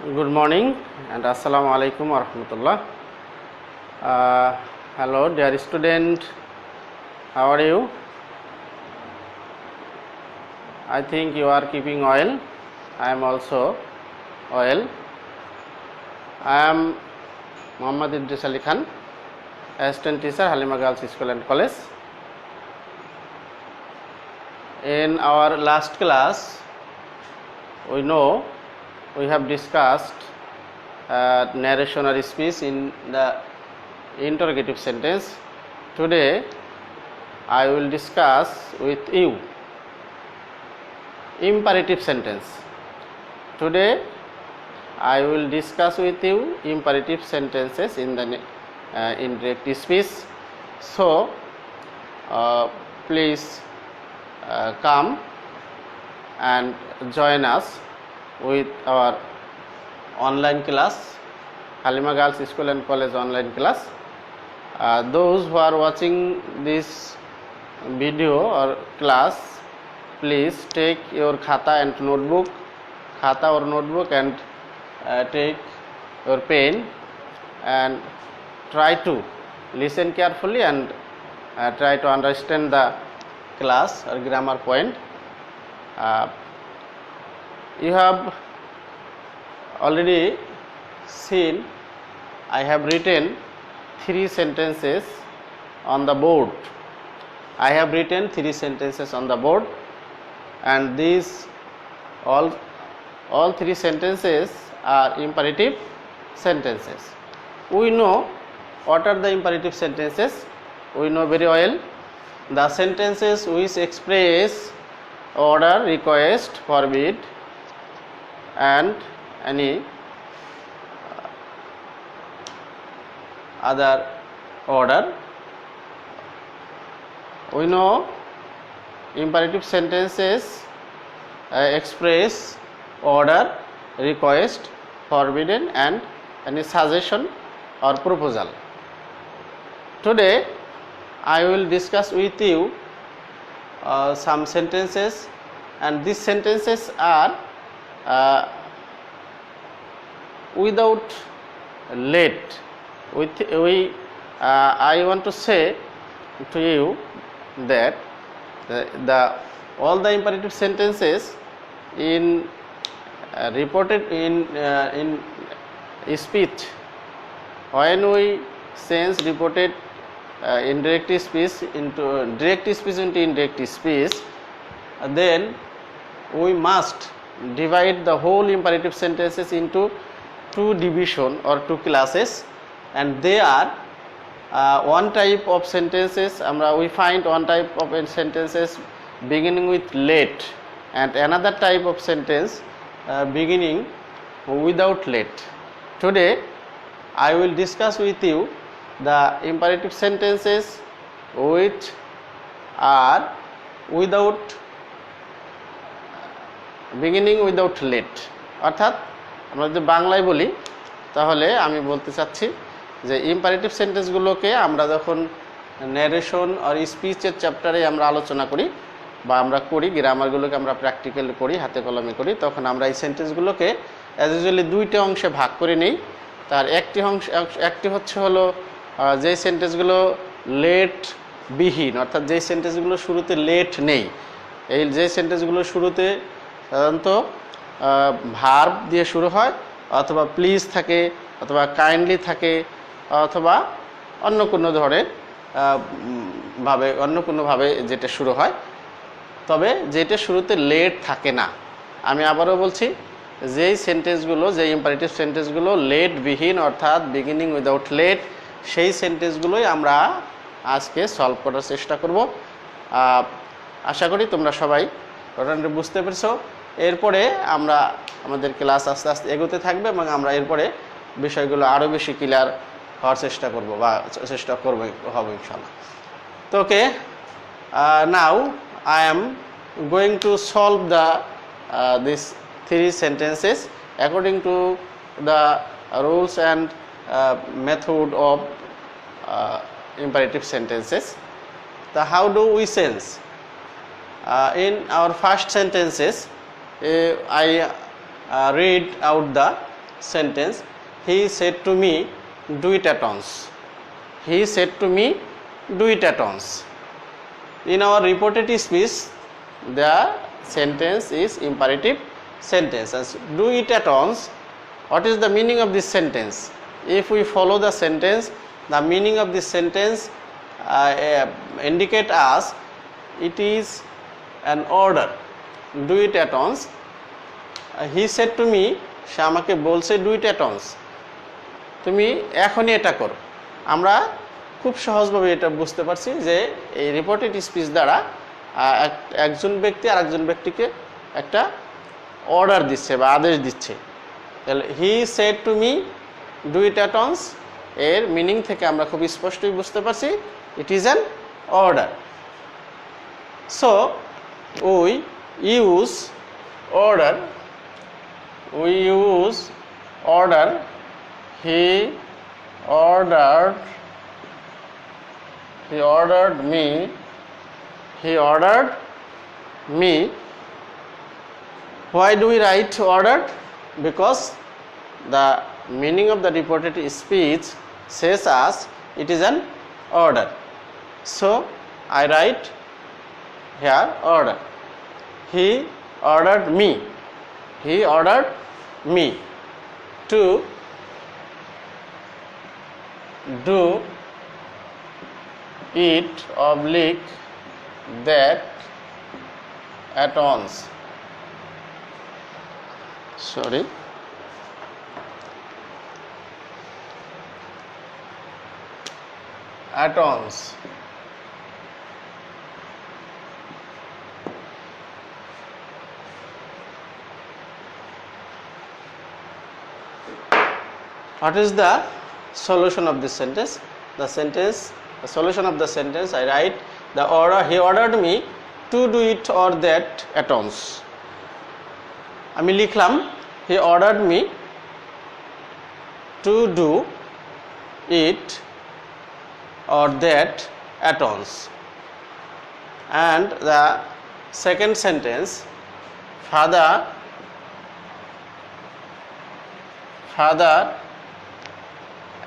Good morning and Assalamu alaikum wa rahmatullah. Hello dear student, how are you? I think you are keeping well. I am also well. I am Muhammad Idris Ali Khan, assistant teacher, Halima Girls School and College. In our last class, we have discussed narration or speech in the interrogative sentence. Today I will discuss with you imperative sentence. Today I will discuss with you imperative sentences in the indirect speech. So please come and join us with our online class, Halima Girls School and College online class. Those who are watching this video or class, please take your khata or notebook and take your pen and try to listen carefully and try to understand the class or grammar point. You have already seen I have written 3 sentences on the board. I have written 3 sentences on the board, and these all 3 sentences are imperative sentences. We know what are the imperative sentences. We know very well the sentences which express order, request, forbid and any other order. We know imperative sentences express order, request, forbidden and any suggestion or proposal. Today I will discuss with you some sentences, and these sentences are without let. I want to say to you that all the imperative sentences in reported in speech, when we change reported indirect speech into direct speech into indirect speech, then we must divide the whole imperative sentences into 2 division or 2 classes, and they are one type of sentences we find one type of sentences beginning with let, and another type of sentence beginning without let. Today I will discuss with you the imperative sentences which are without beginning without let. অর্থাৎ আমরা যদি বাংলায় বলি তাহলে আমি বলতে চাচ্ছি যে ইম্পারেটিভ সেন্টেন্সগুলোকে আমরা যখন ন্যারেশন আর স্পিচের চ্যাপ্টারে আমরা আলোচনা করি বা আমরা করি, গ্রামারগুলোকে আমরা প্র্যাকটিক্যাল করি, হাতে কলমে করি, তখন আমরা এই সেন্টেন্সগুলোকে অ্যাজ ইউজুয়ালি 2টা অংশে ভাগ করে নিই। তার একটি হচ্ছে হলো যেই সেন্টেন্সগুলো লেট বিহীন, অর্থাৎ যেই সেন্টেন্সগুলো শুরুতে লেট নেই, এই যে সেন্টেন্সগুলো শুরুতে সাধারণত ভার্ব দিয়ে শুরু হয়, অথবা প্লিজ থাকে, অথবা কাইন্ডলি থাকে, অথবা অন্য কোনোভাবে যেটা শুরু হয়, তবে যেটা শুরুতে লেট থাকে না। আমি আবারও বলছি, যেই সেন্টেন্সগুলো, যেই ইম্পারেটিভ সেন্টেন্সগুলো লেট বিহীন অর্থাৎ বিগিনিং উইদাউট লেট, সেই সেন্টেন্সগুলোই আমরা আজকে সলভ করার চেষ্টা করব। আশা করি তোমরা সবাই ঘটনাটা বুঝতে পেরেছো। এরপরে আমরা আমাদের ক্লাস আস্তে আস্তে এগোতে থাকবে এবং আমরা এরপরে বিষয়গুলো আরও বেশি ক্লিয়ার হওয়ার চেষ্টা করব হবে ইনশাআল্লাহ। তো ওকে, নাও I am going to solve these 3 sentences according to the rules and method of imperative sentences. So how do we change? In our first sentences, I read out the sentence, he said to me, do it at once. He said to me, do it at once. In our reported speech, the sentence is imperative sentence. As do it at once, what is the meaning of this sentence? If we follow the sentence, the meaning of this sentence indicate us it is an order. Do it at once. He said to me, সে আমাকে বলছে do it at once, তুমি এখনই এটা করো। আমরা খুব সহজভাবে এটা বুঝতে পারছি যে এই রিপোর্টেড স্পিচ দ্বারা একজন ব্যক্তি আরেকজন ব্যক্তিকে একটা অর্ডার দিচ্ছে বা আদেশ দিচ্ছে। তাহলে he said to me do it at once এর মিনিং থেকে আমরা খুব স্পষ্টই বুঝতে পারছি it is an order. So we use order, we use order. He ordered me, he ordered me. Why do we write ordered? Because the meaning of the reported speech says us it is an order. So I write here order. He ordered me, he ordered me to do it oblique that at once. Sorry, at once. What is the solution of this sentence? The solution of the sentence, I write the order, he ordered me to do it or that at once. আমি লিখলাম he ordered me to do it or that at once. And the second sentence, father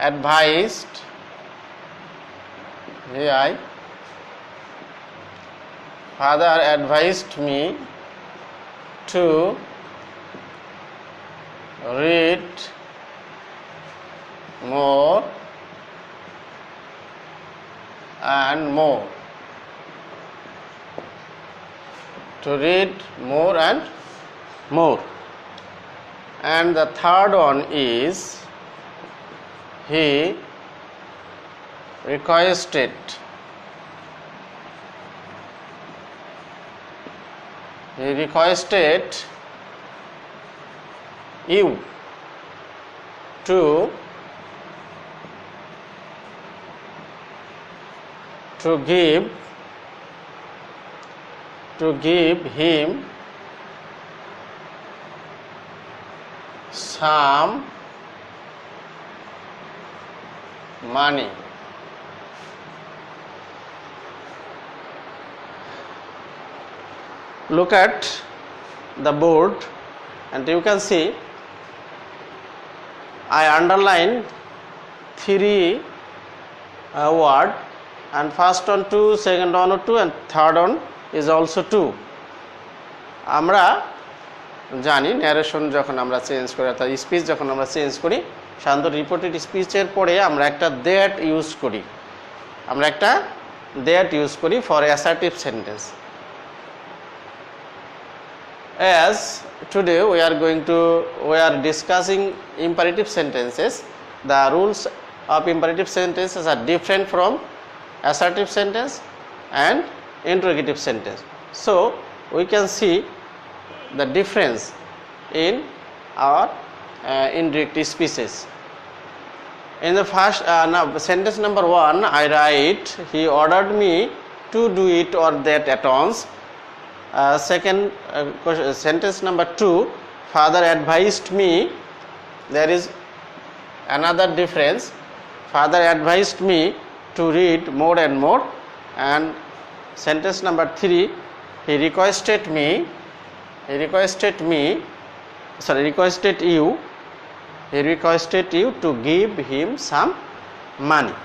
advised, father advised me to read more and more, to read more and more. And the third one is he requested you to give him some money. Look at the board and you can see I underline three word, and first one 2, second one 2, and third one is also 2. আমরা জানি narration যখন আমরা change করি অর্থাৎ speech যখন আমরা change করি সাধারণত রিপোর্টেড স্পিচের পরে আমরা একটা দ্যাট ইউজ করি for assertive sentence. As today we are discussing imperative sentences, the rules of imperative sentences are different from assertive sentence and interrogative sentence. So we can see the difference in our indirect speeches. In the first sentence number 1, I write he ordered me to do it or that at once. Second sentence number 2, father advised me. There is another difference. Father advised me to read more and more. And sentence number 3, he requested you he requested you to give him some money.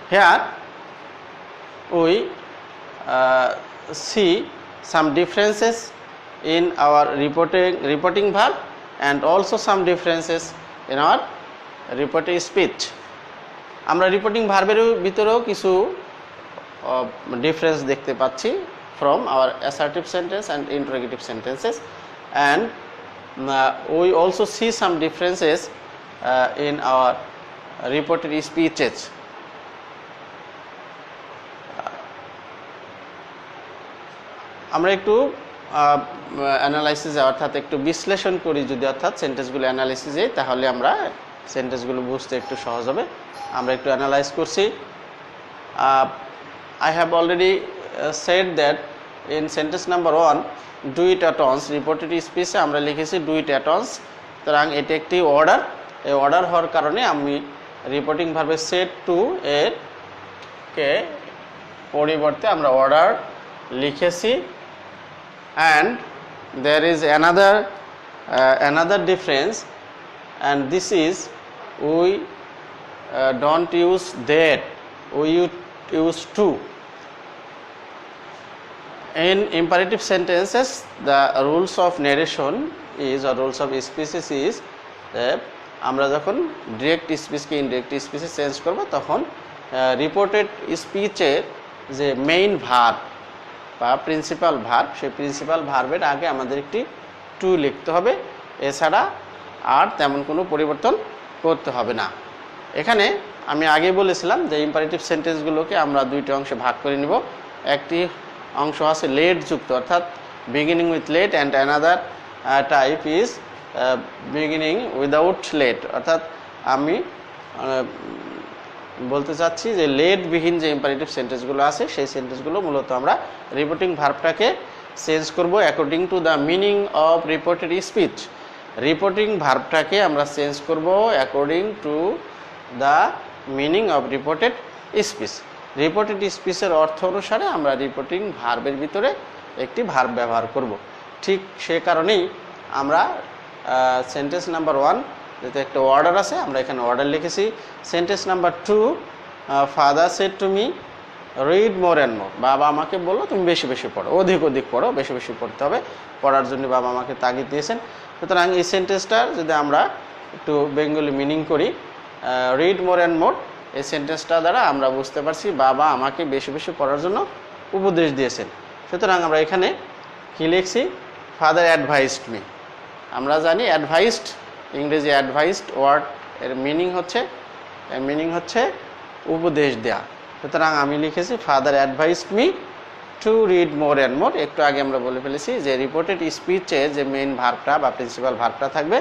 Here we see some differences in our reporting verb and also some differences in our reporting speech. আমরা reporting ভার্বের ভিতরেও কিছু difference দেখতে পাচ্ছি from our assertive sentence and interrogative sentences, and we also see some differences in our reported speeches. আমরা একটু অ্যানালাইসিসে অর্থাৎ একটু বিশ্লেষণ করি যদি, অর্থাৎ সেন্টেন্সগুলো অ্যানালাইসিসে, তাহলে আমরা সেন্টেন্সগুলো বুঝতে একটু সহজ হবে। আমরা একটু অ্যানালাইজ করছি। I have already said that in sentence number 1 do it at once, reported speech আমরা লিখেছি do it at once, সুতরাং এটি একটি অর্ডার। এই অর্ডার হওয়ার কারণে আমি রিপোর্টিং ভার্বে said to এর কে পরিবর্তে আমরা অর্ডার লিখেছি। and there is another difference, and this is we don't use that, we use to. In imperative sentences the rules of narration is, or rules of speeches is, আমরা যখন direct স্পিচকে indirect স্পিচে change করব তখন reported স্পিচের যে main verb বা principal verb, সেই প্রিন্সিপাল ভার্বের আগে আমাদের একটি টু লিখতে হবে, এছাড়া আর তেমন কোনো পরিবর্তন করতে হবে না। এখানে আমি আগে বলেছিলাম যে ইম্পারেটিভ সেন্টেন্সগুলোকে আমরা দুইটি অংশে ভাগ করে নিব। একটি অংশ আছে লেট যুক্ত, অর্থাৎ beginning with let, and another type is beginning without let, অর্থাৎ আমি বলতে চাচ্ছি যে লেট বিহীন যে ইম্পারেটিভ সেন্টেন্সগুলো আছে সেই সেন্টেন্সগুলো মূলত আমরা রিপোর্টিং ভার্বটাকে চেঞ্জ করব according to the meaning of reported speech. Reporting ভার্বটাকে আমরা চেঞ্জ করব according to the meaning of reported speech. Reported স্পিচের অর্থ অনুসারে আমরা রিপোর্টিং ভার্বের ভিতরে একটি ভার্ব ব্যবহার করব। ঠিক সে কারণেই আমরা সেন্টেন্স নাম্বার 1 যেহেতু একটা অর্ডার আছে, আমরা এখানে অর্ডার লিখেছি। Sentence number 2 father said to me read more and more, বাবা আমাকে বললো তুমি বেশি বেশি পড়ো, অধিক অধিক পড়ো, বেশি বেশি পড়তে হবে, পড়ার জন্য বাবা আমাকে তাগিদ দিয়েছেন। সুতরাং এই সেন্টেন্সটার যদি আমরা একটু বেঙ্গলি মিনিং করি, রিড মোর অ্যান্ড মোর, এই সেন্টেন্সটা দ্বারা আমরা বুঝতে পারছি বাবা আমাকে বেশি বেশি পড়ার জন্য উপদেশ দিয়েছেন। সুতরাং আমরা এখানে কী লিখছি, ফাদার অ্যাডভাইসড মি। আমরা জানি অ্যাডভাইসড, ইংরেজি অ্যাডভাইসড ওয়ার্ড এর মিনিং হচ্ছে উপদেশ দেয়া। সুতরাং আমি লিখেছি father advised me to read more and more. একটু আগে আমরা বলে ফেলেছি যে রিপোর্টেড স্পিচে যে মেইন ভার্বটা বা প্রিন্সিপাল ভার্বটা থাকবে,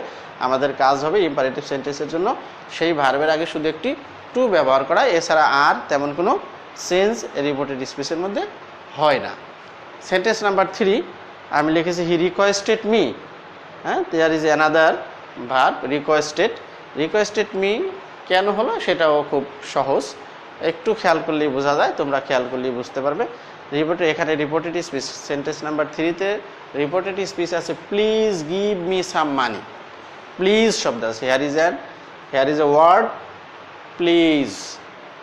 আমাদের কাজ হবে ইম্পারেটিভ সেন্টেন্সের জন্য সেই ভার্বের আগে শুধু একটি টু ব্যবহার করা, এছাড়া আর তেমন কোনো চেঞ্জ রিপোর্টেড স্পিচের মধ্যে হয় না। সেন্টেন্স নাম্বার 3 আমি লিখেছি হি রিকোয়েস্টেড মি। হ্যাঁ, there is another verb requested me. কেন হলো সেটাও খুব সহজ, একটু খেয়াল করলেই বোঝা যায়, তোমরা খেয়াল করলেই বুঝতে পারবে। এখানে রিপোর্টেড স্পিচ সেন্টেন্স নাম্বার 3-তে রিপোর্টেড স্পিচ আছে please give me some money. Please শব্দ আছে, here is a word please.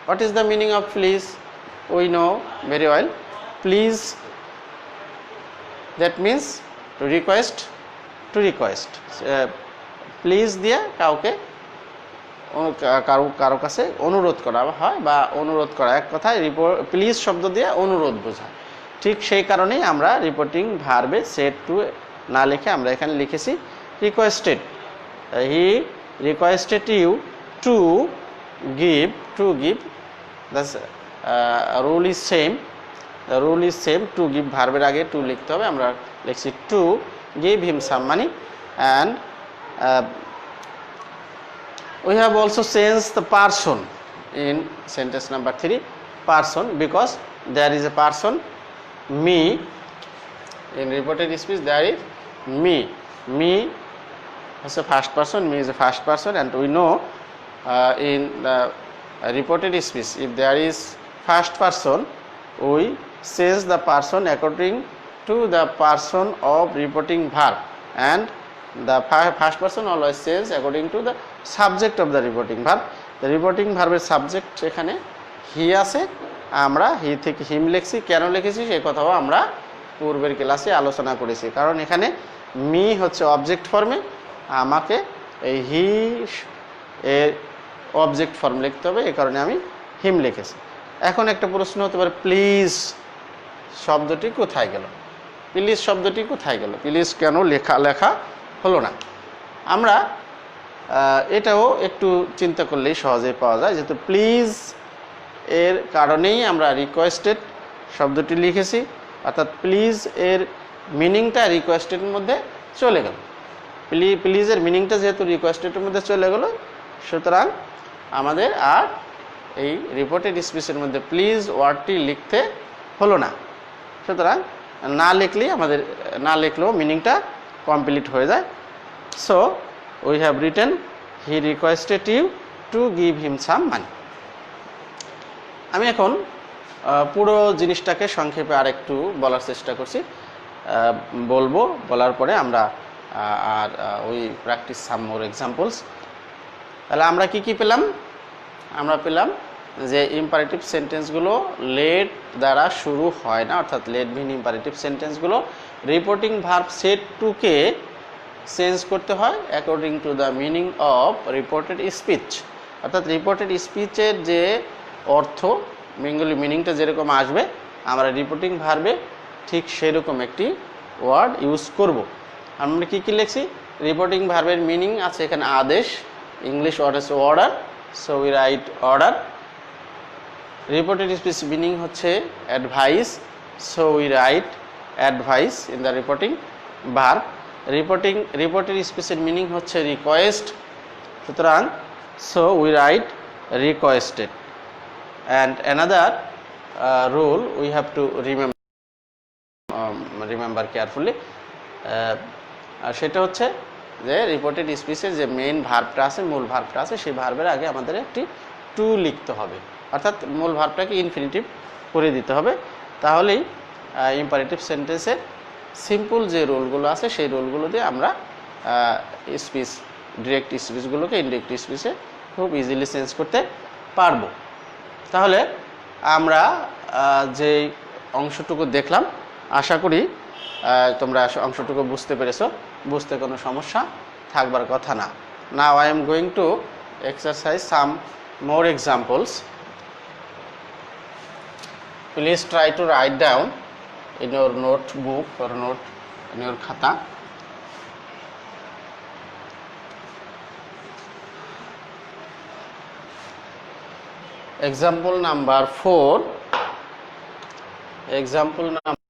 What is the meaning of please? We know very well. Please that means to request. Please দিয়ে কাউকে কারো কাছে অনুরোধ করা হয় বা অনুরোধ করা, এক কথায় প্লিজ শব্দ দিয়ে অনুরোধ বোঝায়। ঠিক সেই কারণেই আমরা রিপোর্টিং ভার্বে সেড টু না লিখে আমরা এখানে লিখেছি requested. He requested you to give. The rule is same. To give ভার্বের আগে টু লিখতে হবে, আমরা লিখছি to give him some money. And we have also changed the person in sentence number 3, person, because there is a person, me. In reported speech there is me as a first person, me is a first person, and we know in the reported speech if there is first person we change the person according to the person of reporting verb, and the first person always says according to the subject of the reporting verb. The reporting verb এর subject এখানে হি আছে, আমরা হি থেকে হিম লিখছি। কেন লিখেছি সেই কথাও আমরা পূর্বের ক্লাসে আলোচনা করেছি। কারণ এখানে মি হচ্ছে অবজেক্ট ফর্মে, আমাকে এই হি এর অবজেক্ট ফর্ম লিখতে হবে, এই কারণে আমি হিম লিখেছি। এখন একটা প্রশ্ন হতে পারে, প্লিজ শব্দটি কোথায় গেল? প্লিজ শব্দটি কোথায় গেল? প্লিজ কেন লেখা হলো না? আমরা এটাও একটু চিন্তা করলেই সহজেই পাওয়া যায়। যেহেতু প্লিজ এর কারণেই আমরা রিকোয়েস্টেড শব্দটি লিখেছি, অর্থাৎ প্লিজ এর মিনিংটা রিকোয়েস্টেডের মধ্যে চলে গেল। প্লিজের মিনিংটা যেহেতু রিকোয়েস্টেডের মধ্যে চলে গেল, সুতরাং আমাদের আর এই রিপোর্টেড স্পিচের মধ্যে প্লিজ ওয়ার্ডটি লিখতে হলো না। সুতরাং না লিখলেও মিনিংটা কমপ্লিট হয়ে যায়। So we have written he requested you to give him some money. আমি এখন পুরো জিনিসটাকে সংক্ষেপে আরেকটু বলার চেষ্টা করছি, বলার পরে আমরা আর we practice some more examples. তাহলে আমরা কি পেলাম? আমরা পেলাম যে ইম্পারেটিভ সেন্টেন্সগুলো লেট দ্বারা শুরু হয় না, অর্থাৎ লেট ভিন ইম্পারেটিভ সেন্টেন্সগুলো রিপোর্টিং ভার্ব সেড টুকে চেঞ্জ করতে হয় according to the meaning of reported speech. অর্থাৎ রিপোর্টেড স্পিচের যে অর্থ, বেঙ্গলি মিনিংটা যেরকম আসবে, আমরা রিপোর্টিং ভার্বে ঠিক সেরকম একটি ওয়ার্ড ইউজ করব। আমরা কি লিখছি? রিপোর্টিং ভার্বের মিনিং আছে এখানে আদেশ, ইংলিশ ওয়ার্ড আছে order, so we write order. Reported speech meaning হচ্ছে advice, so we write advice in the reporting verb. Reported স্পিচের মিনিং হচ্ছে রিকোয়েস্ট, সুতরাং so we write requested. And another rule we have to remember carefully, সেটা হচ্ছে যে reported স্পিচের যে main ভার্বটা আছে, মূল ভার্বটা আছে, সেই ভার্বের আগে আমাদের একটি টু লিখতে হবে, অর্থাৎ মূল ভার্বটাকে ইনফিনিটিভ করে দিতে হবে। তাহলেই ইম্পারেটিভ সেন্টেন্সের সিম্পল যে রুলগুলো আছে সেই রুলগুলো দিয়ে আমরা স্পিচ, ডিরেক্ট স্পিচগুলোকে ইনডিরেক্ট স্পিচে খুব ইজিলি চেঞ্জ করতে পারবো। তাহলে আমরা যে অংশটুকু দেখলাম, আশা করি তোমরা অংশটুকু বুঝতে পেরেছো, বুঝতে কোনো সমস্যা থাকবার কথা না। Now I am going to exercise some more examples. Please try to write down in your notebook or note in your khata. Example number 4. Example number,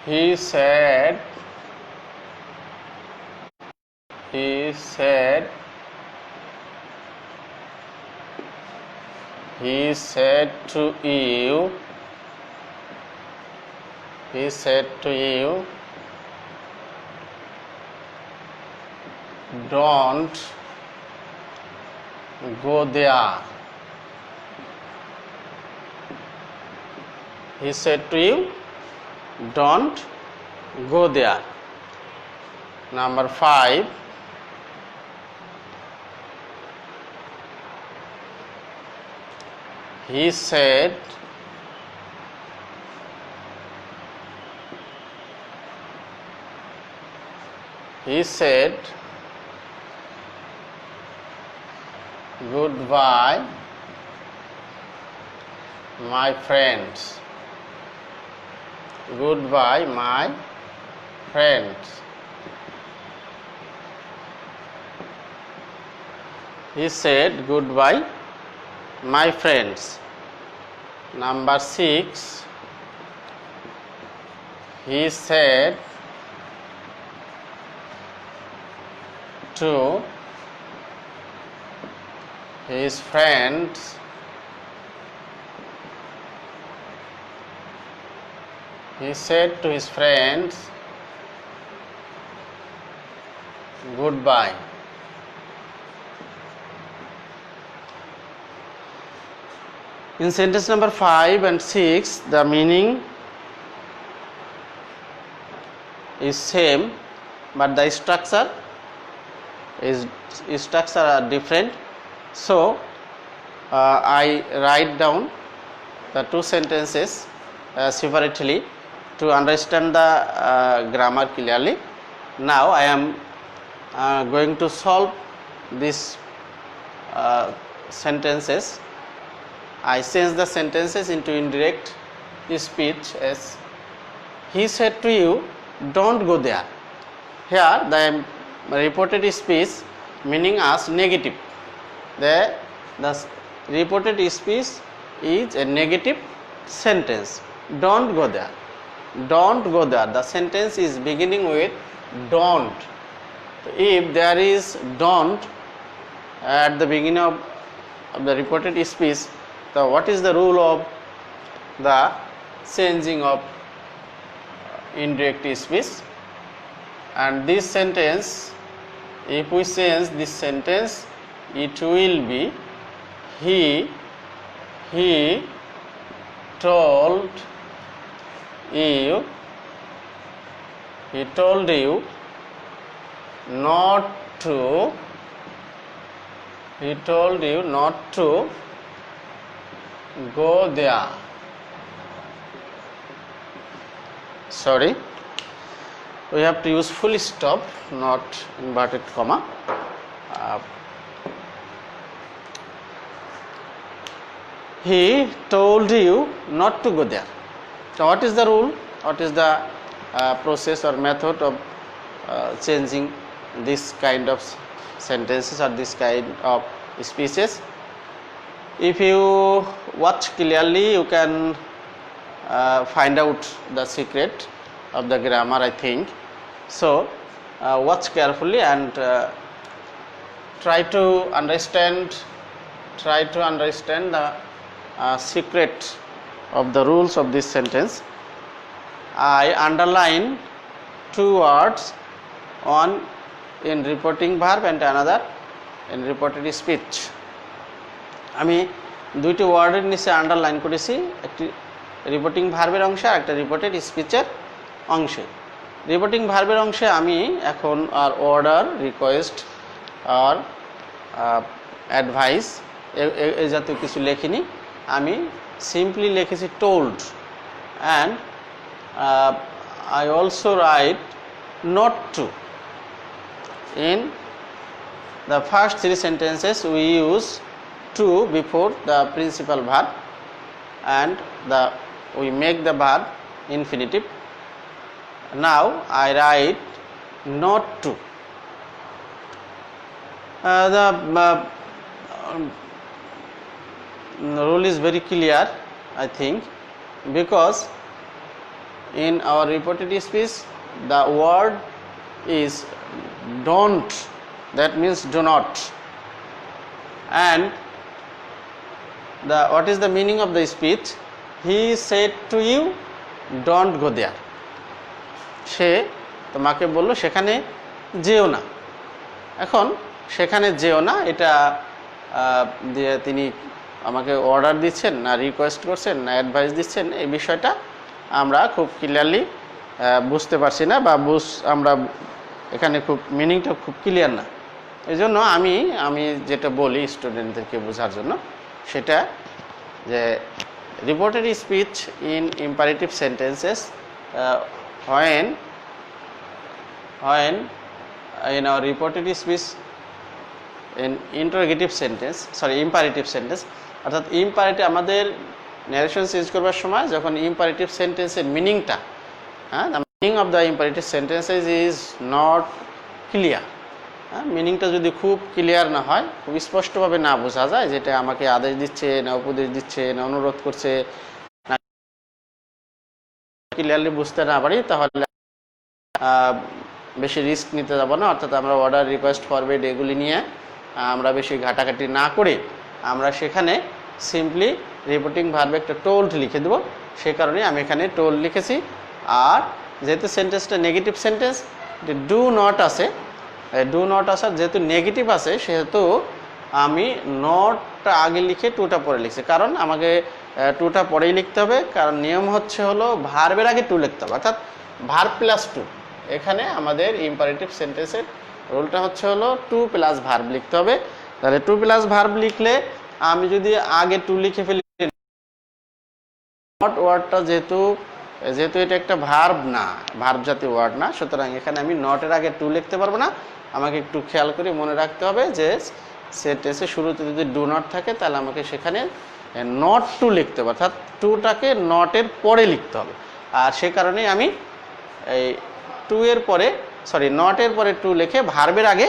he said to you, don't go there. He said to you, don't go there. Number 5. He said goodbye my friends. Goodbye my friends. He said goodbye my friends. Number 6. He said to his friends, goodbye. In sentence number 5 and 6, the meaning is same, but the structure are different. So I write down the two sentences separately to understand the grammar clearly. Now I am going to solve these sentences. I change the sentences into indirect speech as he said to you, don't go there. Here the reported speech meaning as negative. The reported speech is a negative sentence. Don't go there. Don't go there. The sentence is beginning with don't. If there is don't at the beginning of the reported speech, so what is the rule of the changing of indirect speech? And this sentence, if we change this sentence, it will be he told you not to go there. Sorry, we have to use full stop, not inverted comma. He told you not to go there. So what is the rule? What is the process or method of changing this kind of sentences or this kind of speeches? If you watch clearly, you can find out the secret of the grammar, I think. So watch carefully and try to understand the secret of the rules of this sentence. I underline two words, one in reporting verb and another in reported speech. আমি দুইটি ওয়ার্ডের নিচে underline করেছি, একটি reporting ভার্বের অংশে আর একটা reported স্পিচের অংশে। রিপোর্টিং ভার্বের অংশে আমি এখন আর অর্ডার, রিকোয়েস্ট আর অ্যাডভাইস এই জাতীয় কিছু লেখিনি। আমি সিম্পলি লিখেছি told, and I also write not to. In the first three sentences we use to before the principal verb, and we make the verb infinitive. Now I write not to. The rule is very clear, I think, because in our reported speech the word is don't, that means do not, and what is the meaning of the speech? He said to you don't go there. সে তোমাকে বলল সেখানে যেও না। এখন সেখানে যেও না এটা দিয়ে তিনি আমাকে অর্ডার দিচ্ছেন না রিকোয়েস্ট করছেন না অ্যাডভাইস দিচ্ছেন, এই বিষয়টা আমরা খুব ক্লিয়ারলি বুঝতে পারছি না, বা আমরা এখানে খুব মিনিংটা খুব ক্লিয়ার না। এই জন্য আমি যেটা বলি স্টুডেন্টদেরকে বোঝার জন্য, সেটা যে reported speech in imperative sentences when in our reported speech in interrogative sentence, imperative sentence, অর্থাৎ ইম্পারেটিভ আমাদের ন্যারেশন চেঞ্জ করবার সময় যখন ইম্পারেটিভ সেন্টেন্সের মিনিংটা, the meaning of the imperative sentences is not clear. মিনিংটা যদি খুব ক্লিয়ার না হয়, খুব স্পষ্টভাবে না বোঝা যায়, যেটা আমাকে আদেশ দিচ্ছে না উপদেশ দিচ্ছে না অনুরোধ করছে, ক্লিয়ারলি বুঝতে না পারি, তাহলে বেশি রিস্ক নিতে যাব না। অর্থাৎ আমরা অর্ডার, রিকোয়েস্ট, ফরওয়ার্ড এগুলি নিয়ে আমরা বেশি ঘাটাঘাটি না করে আমরা সেখানে সিম্পলি রিপোর্টিং ভার্বে একটা টোল্ড লিখে দেব। সেই কারণে আমি এখানে টোল্ড লিখেছি। আর যেহেতু সেন্টেন্সটা নেগেটিভ সেন্টেন্স, ডু নট আছে, ডু নট আসার যেহেতু নেগেটিভ আছে, সেহেতু আমি নটটা আগে লিখে টুটা পরে লিখছি। কারণ আমাকে টুটা পরেই লিখতে হবে, কারণ নিয়ম হচ্ছে হলো ভার্বের আগে টু লিখতে হবে, অর্থাৎ ভার্ব প্লাস টু। এখানে আমাদের ইম্পারেটিভ সেন্টেন্সের রুলটা হচ্ছে হলো টু প্লাস ভার্ব লিখতে হবে। তাহলে টু প্লাস ভার্ব লিখলে আমি যদি আগে টু লিখে ফেলি, নট ওয়ার্ডটা যেহেতু এটা একটা ভার্ব না, ভার্ব জাতীয় ওয়ার্ড না, সুতরাং এখানে আমি নটের আগে টু লিখতে পারবো না। আমাকে একটু খেয়াল করে মনে রাখতে হবে যে সেন্টেন্সের শুরুতে যদি ডু নট থাকে তাহলে আমাকে সেখানে নট টু লিখতে হবে, অর্থাৎ টুটাকে নটের পরে লিখতে হবে। আর সে কারণেই আমি এই টু এর পরে নটের পরে টু লিখে ভার্বের আগে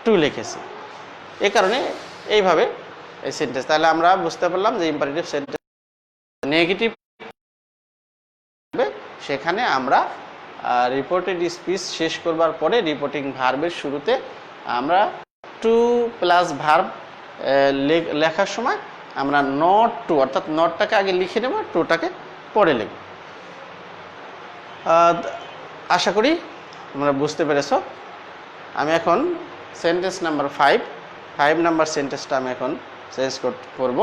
টু লিখেছি। এ কারণে এইভাবে এই সেন্টেন্স, তাহলে আমরা বুঝতে পারলাম যে ইম্পারেটিভ সেন্টেন্স নেগেটিভ, সেখানে আমরা রিপোর্টেড স্পিচ শেষ করবার পরে রিপোর্টিং ভার্বের শুরুতে আমরা টু প্লাস ভার্ব লেখার সময় আমরা নট টু, অর্থাৎ নটটাকে আগে লিখে নেব, টুটাকে পরে লিখব। আশা করি তোমরা বুঝতে পেরেছ। আমি এখন সেন্টেন্স নাম্বার 5 নাম্বার সেন্টেন্সটা আমি এখন চেঞ্জ করব।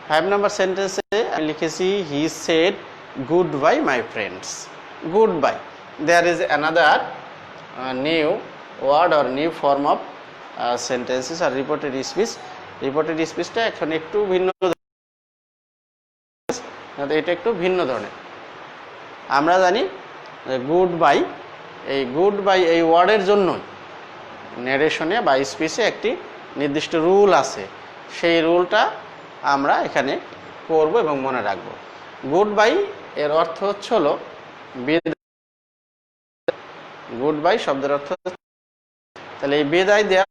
5 নাম্বার সেন্টেন্সে আমি লিখেছি he said goodbye my friends. Goodbye, there is another new word or new form of sentences আর রিপোর্টেড স্পিচ। রিপোর্টেড স্পিচটা এখন একটু ভিন্ন, এটা একটু ভিন্ন ধরনের। আমরা জানি গুড বাই, এই গুড বাই এই ওয়ার্ডের জন্য ন্যারেশনে বা স্পিচে একটি নির্দিষ্ট রুল আছে, সেই রুলটা আমরা এখানে করব এবং মনে রাখব। গুড বাই এর অর্থ হচ্ছে হলো বিদায়। গুড বাই শব্দের অর্থ, তাহলে এই বিদায় দেওয়া,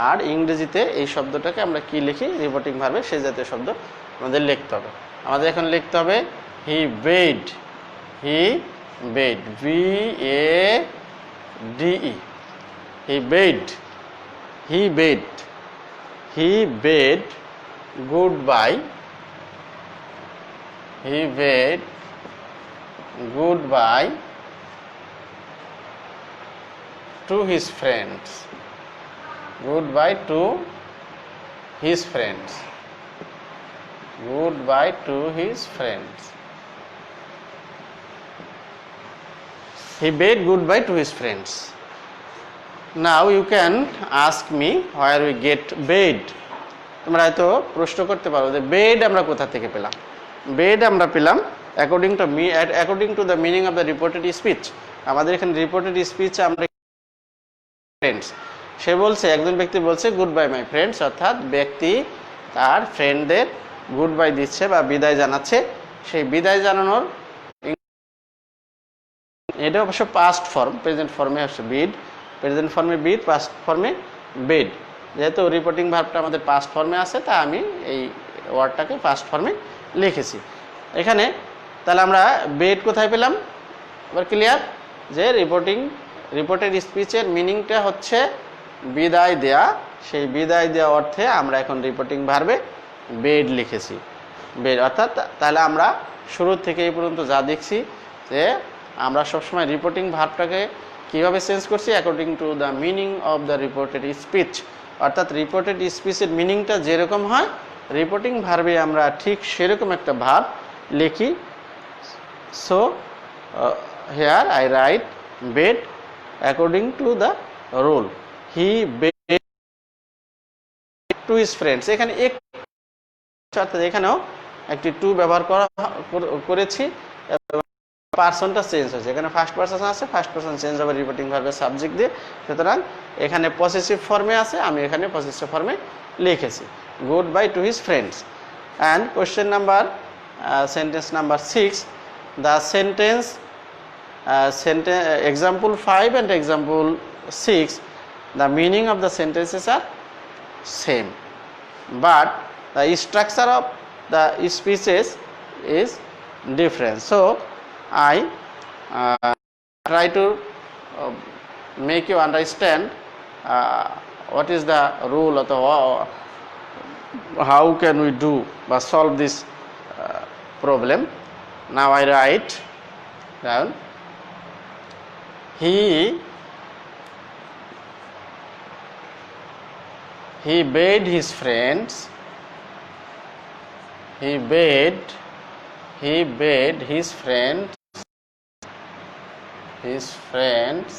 আর ইংরেজিতে এই শব্দটাকে আমরা কি লিখি, রিপোর্টিং ভার্বে সেই জাতীয় শব্দ আমাদের লিখতে হবে। আমাদের এখন লিখতে হবে he bade, he bade, BADE, he bade, he bade, he bade goodbye, he bade goodbye to his friends, goodbye to his friends, goodbye to his friends. He bade goodbye to his friends. Now you can ask me where we get bed. তোমরা হয়তো প্রশ্ন করতে পারো যে bed আমরা কোথা থেকে পেলাম। বেড আমরা পেলাম according to the meaning of the reported speech. আমাদের এখানে রিপোর্টেড স্পিচ আমরা ফ্রেন্ডস, সে বলছে, একজন ব্যক্তি বলছে গুড বাই মাই ফ্রেন্ডস, অর্থাৎ ব্যক্তি তার ফ্রেন্ডদের গুড বাই দিচ্ছে বা বিদায় জানাচ্ছে। সেই বিদায় জানানোর এটা অবশ্য পাস্ট ফর্ম, প্রেজেন্ট ফর্মে হচ্ছে বিড, প্রেজেন্ট ফর্মে বিড, পাস্ট ফর্মে বেড। যেহেতু রিপোর্টিং ভার্বটা আমাদের পাস্ট ফর্মে আছে, তাই আমি এই ওয়ার্ডটাকে পাস্ট ফর্মে লিখেছি এখানে। তাহলে আমরা বেড কোথায় পেলাম, এবার ক্লিয়ার যে রিপোর্টেড স্পিচের মিনিংটা হচ্ছে বিদায় দেয়া। সেই বিদায় দেওয়া অর্থে আমরা এখন রিপোর্টিং ভার্বে বেড লিখেছি, বেড। অর্থাৎ তাহলে আমরা শুরু থেকে এই পর্যন্ত যা দেখছি যে আমরা সবসময় রিপোর্টিং ভার্বটাকে কীভাবে চেঞ্জ করছি, according to the meaning of the reported speech. অর্থাৎ রিপোর্টেড স্পিচের মিনিংটা যেরকম হয়, রিপোর্টিং ভার্বে আমরা ঠিক সেরকম একটা ভার্ব লিখি। So here I right bed according to the rule, he bade to his friends। এখানে এক, অর্থাৎ এখানেও একটি টু ব্যবহার করেছি, পার্সনটা চেঞ্জ হয়েছে। এখানে ফার্স্ট পার্সন আছে, ফার্স্ট পার্সন চেঞ্জ হবে রিপোর্টিং ভার্বের সাবজেক্ট দিয়ে, সুতরাং এখানে পসেসিভ ফর্মে আছে, আমি এখানে পসেসিভ ফর্মে লিখেছি good bye to his friends. And question number sentence number 6, the sentence example 5 and example 6, the meaning of the sentences are same, but the structure of the speeches is different. So I try to make you understand what is the rule of the how can we do or solve this problem. Now I write down he bade his friends, he bade his friends his friends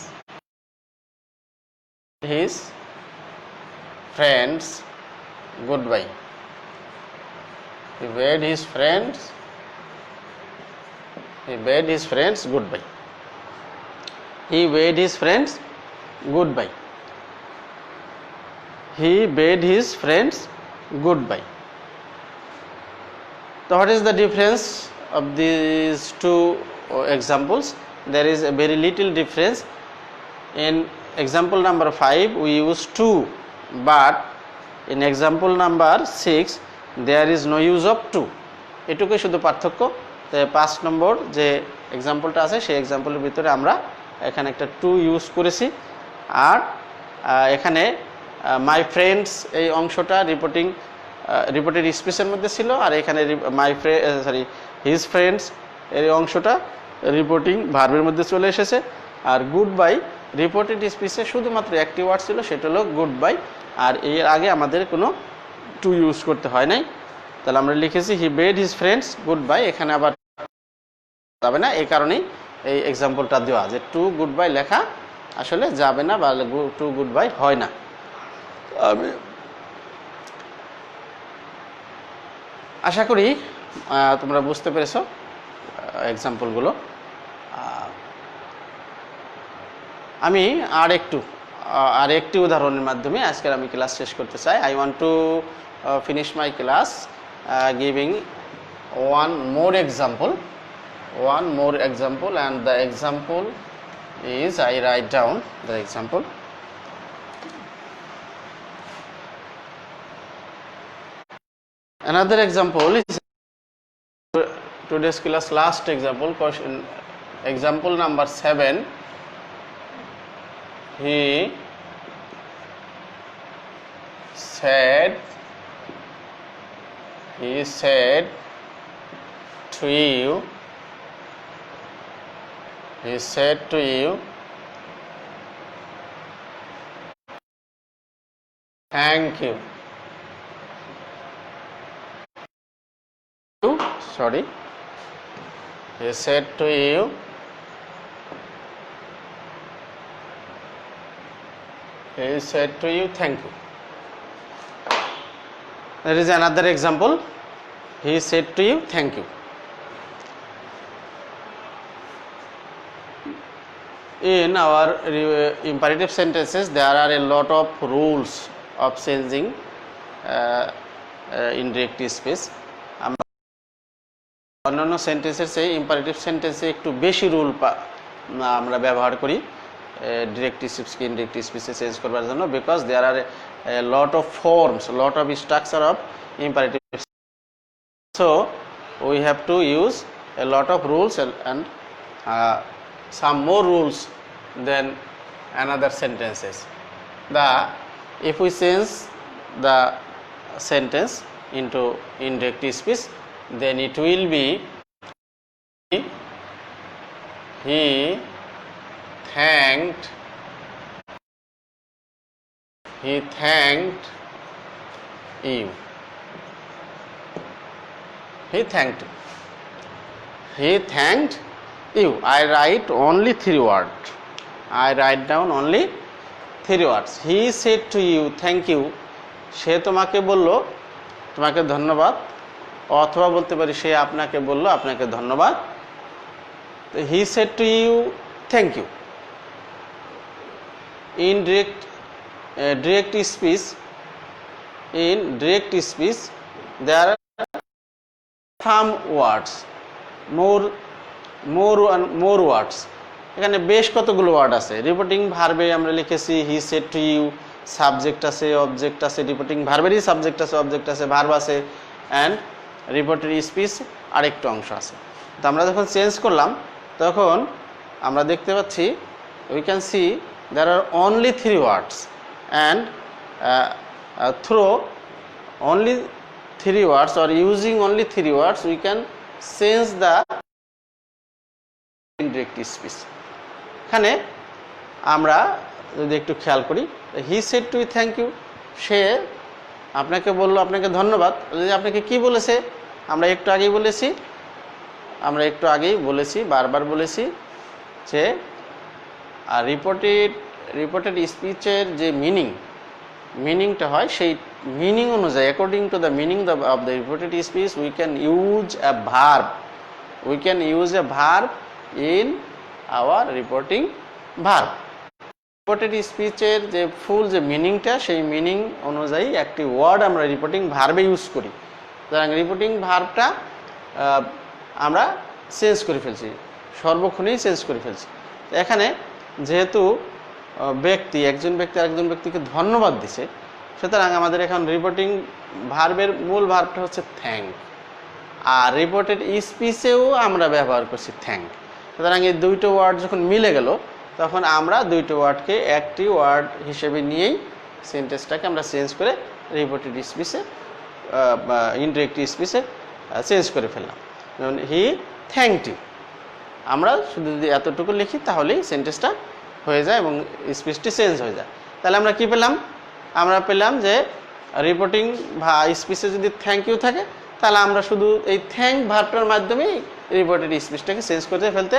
goodbye. He bade his friends goodbye. He bade his friends goodbye. He bade his friends goodbye. So what is the difference of these two examples? There is a very little difference. In example number 5 we use to, but in example number 6 there is no use of to. এটুকুই শুধু পার্থক্য। 5 নম্বর যে এক্সাম্পলটা আছে সেই এক্সাম্পলের ভিতরে আমরা এখানে একটা টু ইউজ করেছি, আর এখানে মাই ফ্রেন্ডস এই অংশটা রিপোর্টেড স্পিচের মধ্যে ছিল, আর এখানে হিজ ফ্রেন্ডস এই অংশটা রিপোর্টিং ভার্বের মধ্যে চলে এসেছে। আর গুড বাই রিপোর্টেড স্পিচে শুধুমাত্র একটি ওয়ার্ড ছিল, সেটা হলো গুড বাই, আর এর আগে আমাদের কোনো টু ইউজ করতে হয় নাই। তাহলে আমরা লিখেছি he bade his friends goodbye, এখানে আবার যাবে না, এই কারণেই এই এক্সাম্পলটা দেওয়া যে টু গুড বাই লেখা আসলে যাবে না বা টু গুড বাই হয় না। আমি আশা করি তোমরা বুঝতে পেরেছো এক্সাম্পলগুলো। আমি আর একটি উদাহরণের মাধ্যমে আজকের আমি ক্লাস শেষ করতে চাই। I want to finish my class giving one more example, and the example is, I write down the example. Another example is today's class last example, question example number 7. He said to you, thank you. Sorry, he said to you, thank you. There is another example. He said to you, thank you. In our imperative sentences, there are a lot of rules of changing indirect speech. অন্যান্য সেন্টেন্সের চেয়ে imperative সেন্টেন্সে একটু বেশি rule আমরা ব্যবহার করি direct স্পিচকে ইনডিরেক্ট স্পিচে চেঞ্জ করবার জন্য, because there are a lot of forms, lot of structure of imperative. So we have to use a lot of rules and some more rules than another sentences. If we change the sentence into indirect speech, then it will be he thanked you. He thanked you. I write only 3 words. I write down only 3 words. He said to you, thank you. সে তোমাকে বলল তোমাকে ধন্যবাদ, অথবা বলতে পারি সে আপনাকে বলল আপনাকে ধন্যবাদ। He said to you, thank you. In direct speech, there are some words, more words. এখানে বেশ কতগুলো ওয়ার্ড আছে। রিপোর্টিং ভার্বে আমরা লিখেছি he said to you, subject আছে, অবজেক্ট আছে, রিপোর্টিং ভার্বেরই সাবজেক্ট আছে, অবজেক্ট আছে, ভার্ব আছে, অ্যান্ড রিপোর্টেড স্পিচ আরেকটু অংশ আছে। তো আমরা যখন চেঞ্জ করলাম তখন আমরা দেখতে পাচ্ছি we can see there are only 3 words, and through only 3 words or using only 3 words we can change the indirect speech. এখানে আমরা যদি একটু খেয়াল করি, he said to thank you, সে আপনাকে বলল আপনাকে ধন্যবাদ। আপনাকে কি বলেছে? আমরা একটু আগেই বলেছি, বারবার বলেছি যে আর রিপোর্টেড স্পিচের যে মিনিংটা হয় সেই মিনিং অনুযায়ী according to the meaning of the reported speech we can use a verb in our reporting verb. Reported স্পিচের যে ফুল যে মিনিংটা সেই মিনিং অনুযায়ী একটি ওয়ার্ড আমরা রিপোর্টিং ভার্বে ইউজ করি। সুতরাং রিপোর্টিং ভার্বটা আমরা চেঞ্জ করে ফেলছি, সর্বক্ষণেই চেঞ্জ করে ফেলছি। এখানে যেহেতু একজন ব্যক্তি আরেকজন ব্যক্তিকে ধন্যবাদ দিছে, সুতরাং আমাদের এখন রিপোর্টিং ভার্বের মূল ভার্বটা হচ্ছে থ্যাঙ্ক, আর রিপোর্টেড স্পিচেও আমরা ব্যবহার করছি থ্যাঙ্ক। সুতরাং এই দুইটো ওয়ার্ড যখন মিলে গেল তখন আমরা দুইটো ওয়ার্ডকে একটি ওয়ার্ড হিসেবে নিয়েই সেন্টেন্সটাকে আমরা চেঞ্জ করে রিপোর্টেড স্পিচে ইনডিরেক্ট স্পিচে চেঞ্জ করে ফেললাম। যেমন হি থ্যাঙ্কড ইউ, আমরা শুধু যদি এতটুকু লিখি তাহলেই সেন্টেন্সটা হয়ে যায় এবং স্পিচটি চেঞ্জ হয়ে যায়। তাহলে আমরা কি পেলাম? আমরা পেলাম যে রিপোর্টিং স্পিচে যদি থ্যাংক ইউ থাকে তাহলে আমরা শুধু এই থ্যাঙ্ক ভার্বটার মাধ্যমেই রিপোর্টেড স্পিচটাকে চেঞ্জ করতে ফেলতে